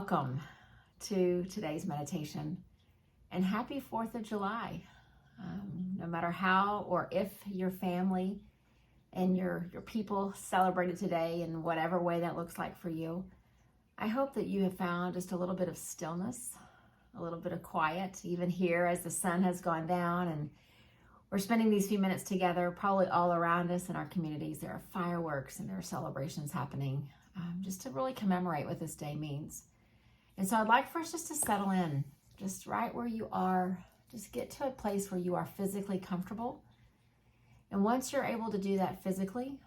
welcome to today's meditation, and happy 4th of July. No matter how or if your family and your people celebrated today in whatever way that looks like for you, I hope that you have found just a little bit of stillness, a little bit of quiet, even here as the sun has gone down and we're spending these few minutes together. Probably all around us in our communities there are fireworks and there are celebrations happening, just to really commemorate what this day means. And so I'd like for us just to settle in, just right where you are. Just get to a place where you are physically comfortable. And once you're able to do that physically,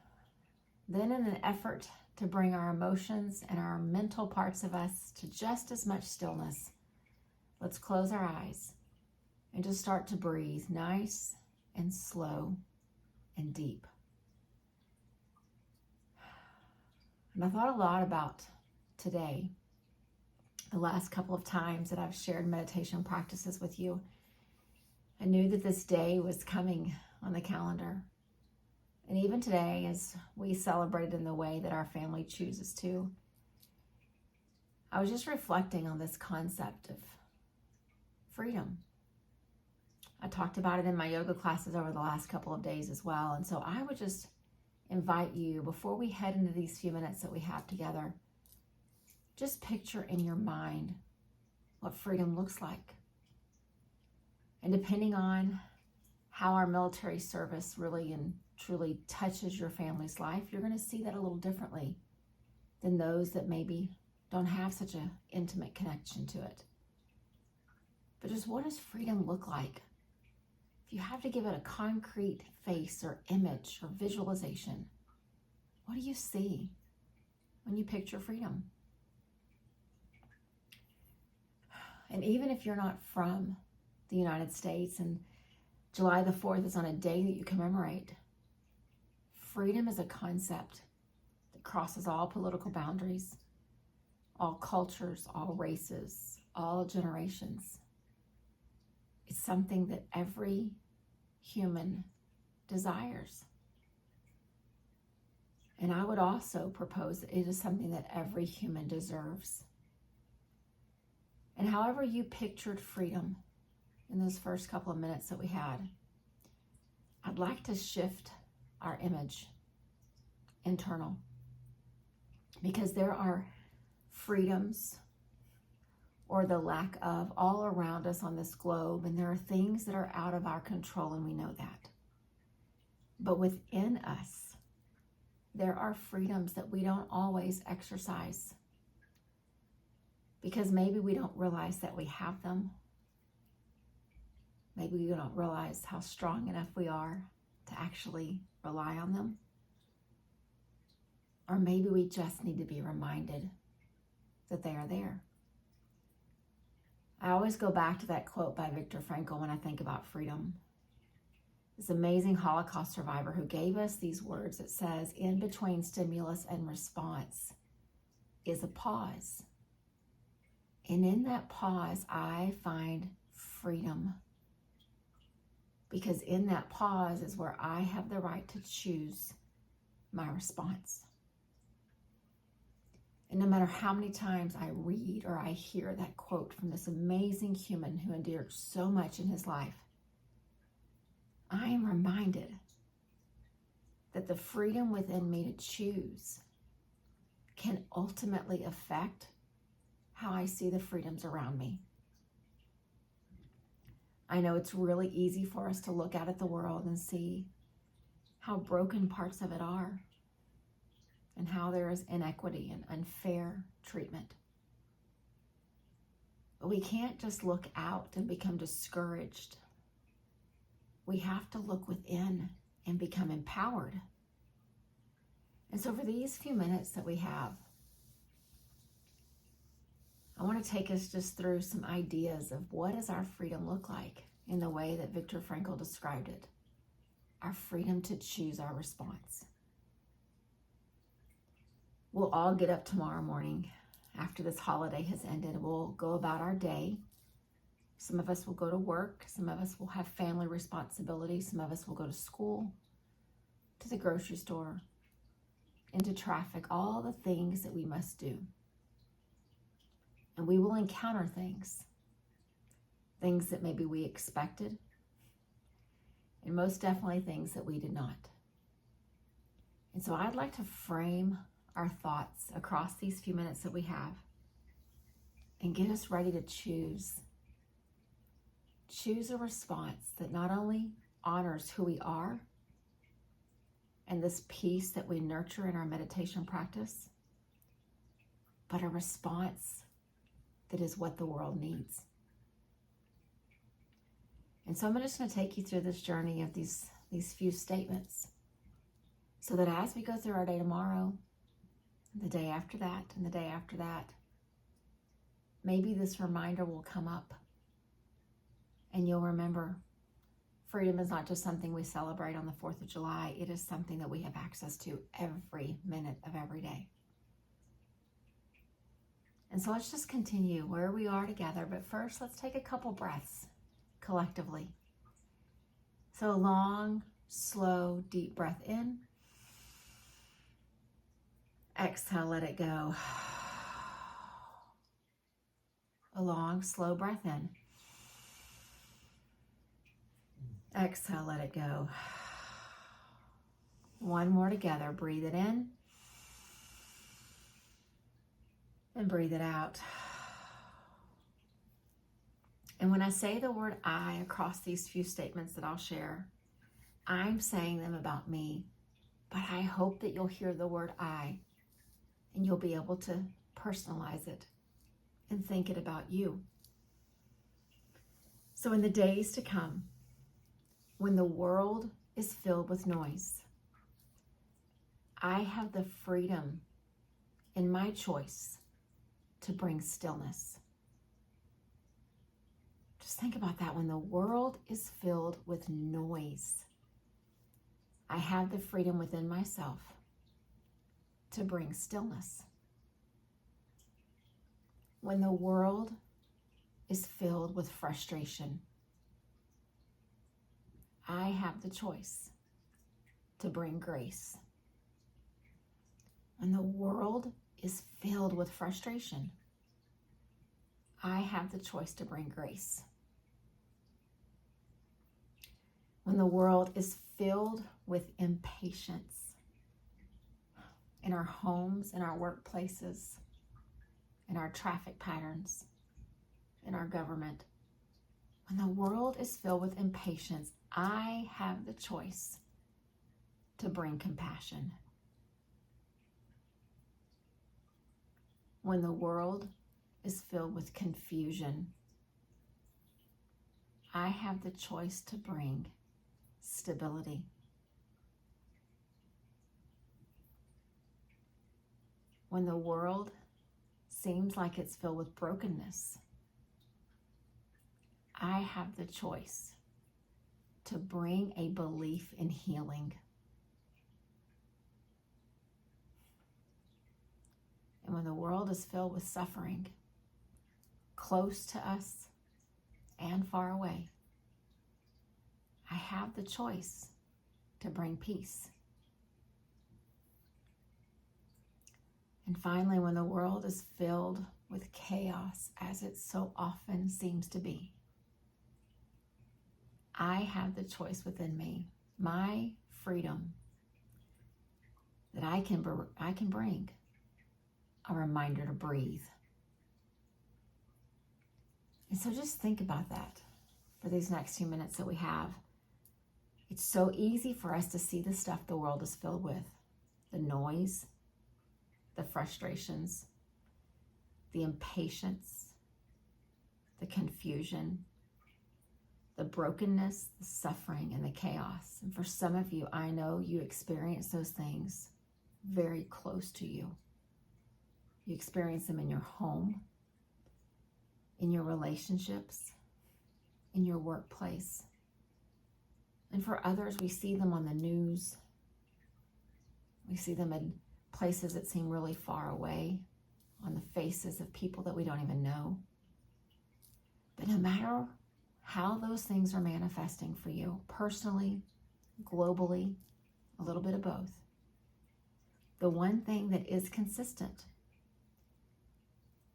then in an effort to bring our emotions and our mental parts of us to just as much stillness, let's close our eyes and just start to breathe nice and slow and deep. And I thought a lot about today, the last couple of times that I've shared meditation practices with you. I knew that this day was coming on the calendar. And even today, as we celebrate in the way that our family chooses to, I was just reflecting on this concept of freedom. I talked about it in my yoga classes over the last couple of days as well. And so I would just invite you, before we head into these few minutes that we have together, just picture in your mind what freedom looks like. And depending on how our military service really and truly touches your family's life, you're going to see that a little differently than those that maybe don't have such an intimate connection to it. But just what does freedom look like? If you have to give it a concrete face or image or visualization, what do you see when you picture freedom? And even if you're not from the United States and July the 4th is on a day that you commemorate, freedom is a concept that crosses all political boundaries, all cultures, all races, all generations. It's something that every human desires. And I would also propose that it is something that every human deserves. And however you pictured freedom in those first couple of minutes that we had, I'd like to shift our image internal, because there are freedoms or the lack of all around us on this globe, and there are things that are out of our control, and we know that. But within us, there are freedoms that we don't always exercise because maybe we don't realize that we have them. Maybe we don't realize how strong enough we are to actually rely on them. Or maybe we just need to be reminded that they are there. I always go back to that quote by Viktor Frankl when I think about freedom. This amazing Holocaust survivor who gave us these words that says, in between stimulus and response is a pause. And in that pause, I find freedom. Because in that pause is where I have the right to choose my response. And no matter how many times I read or I hear that quote from this amazing human who endured so much in his life, I am reminded that the freedom within me to choose can ultimately affect how I see the freedoms around me. I know it's really easy for us to look out at the world and see how broken parts of it are, and how there is inequity and unfair treatment. But we can't just look out and become discouraged. We have to look within and become empowered. And so for these few minutes that we have, I want to take us just through some ideas of what does our freedom look like in the way that Viktor Frankl described it. Our freedom to choose our response. We'll all get up tomorrow morning after this holiday has ended. We'll go about our day. Some of us will go to work. Some of us will have family responsibilities. Some of us will go to school, to the grocery store, into traffic, all the things that we must do. And we will encounter things that maybe we expected, and most definitely things that we did not. And so I'd like to frame our thoughts across these few minutes that we have and get us ready to choose a response that not only honors who we are and this peace that we nurture in our meditation practice, but a response that is what the world needs. And so I'm just going to take you through this journey of these few statements so that as we go through our day tomorrow, the day after that, and the day after that, maybe this reminder will come up and you'll remember freedom is not just something we celebrate on the 4th of July. It is something that we have access to every minute of every day. And so let's just continue where we are together. But first, let's take a couple breaths collectively. So a long, slow, deep breath in. Exhale, let it go. A long, slow breath in. Exhale, let it go. One more together. Breathe it in. And breathe it out. And when I say the word I across these few statements that I'll share, I'm saying them about me, but I hope that you'll hear the word I and you'll be able to personalize it and think it about you. So in the days to come, when the world is filled with noise, I have the freedom in my choice to bring stillness. Just think about that. When the world is filled with noise, I have the freedom within myself to bring stillness. When the world is filled with frustration, I have the choice to bring grace. When the world is filled with frustration, I have the choice to bring grace. When the world is filled with impatience in our homes, in our workplaces, in our traffic patterns, in our government, when the world is filled with impatience, I have the choice to bring compassion. When the world is filled with confusion, I have the choice to bring stability. When the world seems like it's filled with brokenness, I have the choice to bring a belief in healing. And when the world is filled with suffering, close to us and far away, I have the choice to bring peace. And finally, when the world is filled with chaos, as it so often seems to be, I have the choice within me, my freedom, that I can bring a reminder to breathe. And so just think about that for these next few minutes that we have. It's so easy for us to see the stuff the world is filled with, the noise, the frustrations, the impatience, the confusion, the brokenness, the suffering, and the chaos. And for some of you, I know you experience those things very close to you. You experience them in your home, in your relationships, in your workplace. And for others, we see them on the news. We see them in places that seem really far away, on the faces of people that we don't even know. But no matter how those things are manifesting for you, personally, globally, a little bit of both, the one thing that is consistent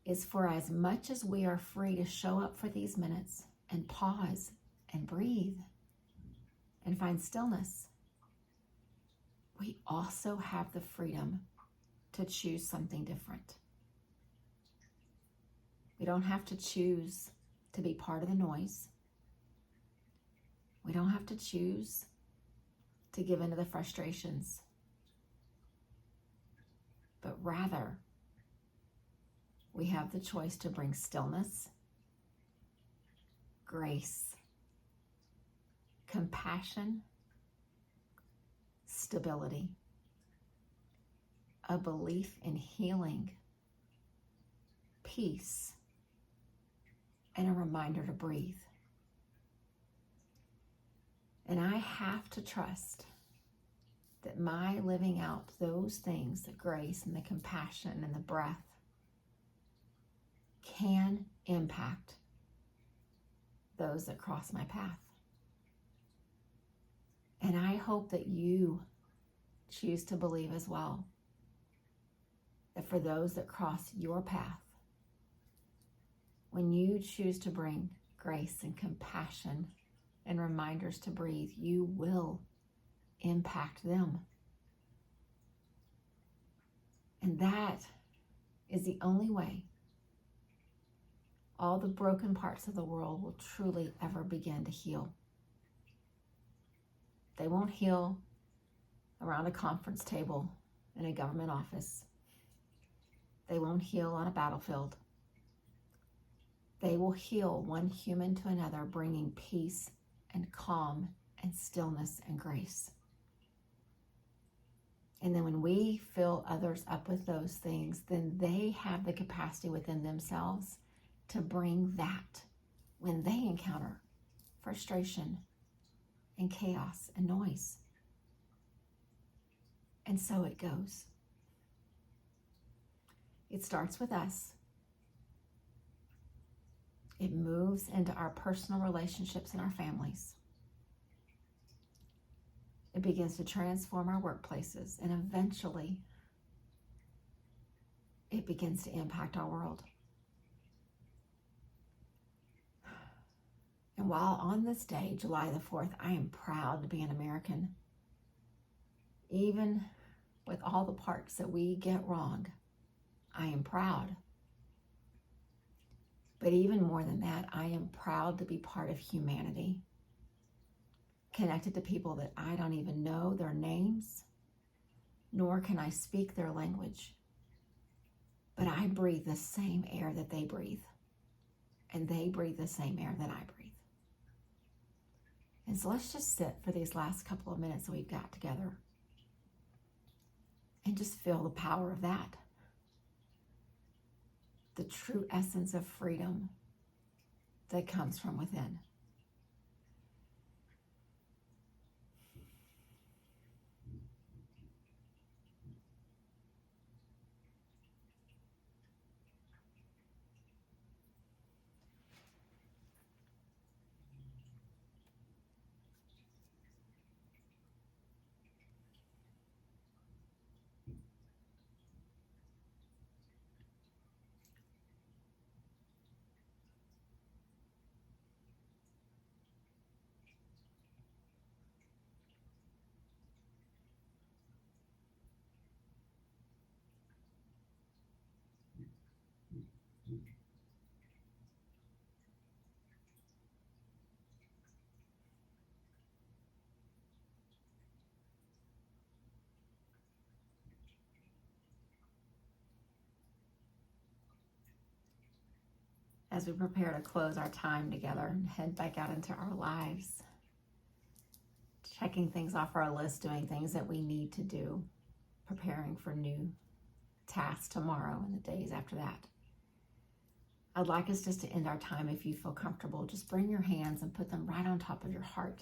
is for as much as we are free to show up for these minutes and pause and breathe and find stillness, we also have the freedom to choose something different. We don't have to choose to be part of the noise. We don't have to choose to give into the frustrations, but rather we have the choice to bring stillness, grace, compassion, stability, a belief in healing, peace, and a reminder to breathe. And I have to trust that my living out those things, the grace and the compassion and the breath, can impact those that cross my path. And I hope that you choose to believe as well that for those that cross your path, when you choose to bring grace and compassion and reminders to breathe, you will impact them. And that is the only way all the broken parts of the world will truly ever begin to heal. They won't heal around a conference table in a government office. They won't heal on a battlefield. They will heal one human to another, bringing peace and calm and stillness and grace. And then when we fill others up with those things, then they have the capacity within themselves to bring that when they encounter frustration and chaos and noise. And so it goes. It starts with us. It moves into our personal relationships and our families. It begins to transform our workplaces, and eventually it begins to impact our world. And while on this day, July the 4th, I am proud to be an American. Even with all the parts that we get wrong, I am proud. But even more than that, I am proud to be part of humanity, connected to people that I don't even know their names, nor can I speak their language. But I breathe the same air that they breathe, and they breathe the same air that I breathe. And so let's just sit for these last couple of minutes that we've got together and just feel the power of that. The true essence of freedom that comes from within. As we prepare to close our time together and head back out into our lives, checking things off our list, doing things that we need to do, preparing for new tasks tomorrow and the days after that. I'd like us just to end our time, if you feel comfortable, just bring your hands and put them right on top of your heart.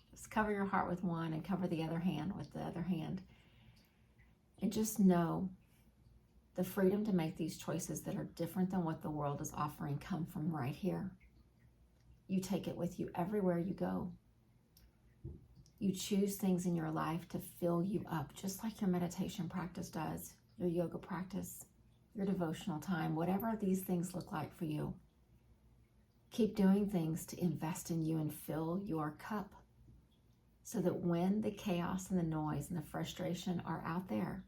Just cover your heart with one and cover the other hand with the other hand. And just know the freedom to make these choices that are different than what the world is offering come from right here. You take it with you everywhere you go. You choose things in your life to fill you up, just like your meditation practice does, your yoga practice, your devotional time, whatever these things look like for you. Keep doing things to invest in you and fill your cup so that when the chaos and the noise and the frustration are out there,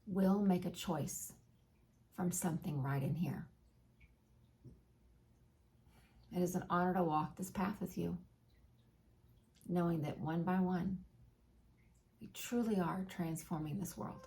we'll make a choice from something right in here. It is an honor to walk this path with you, knowing that one by one, we truly are transforming this world.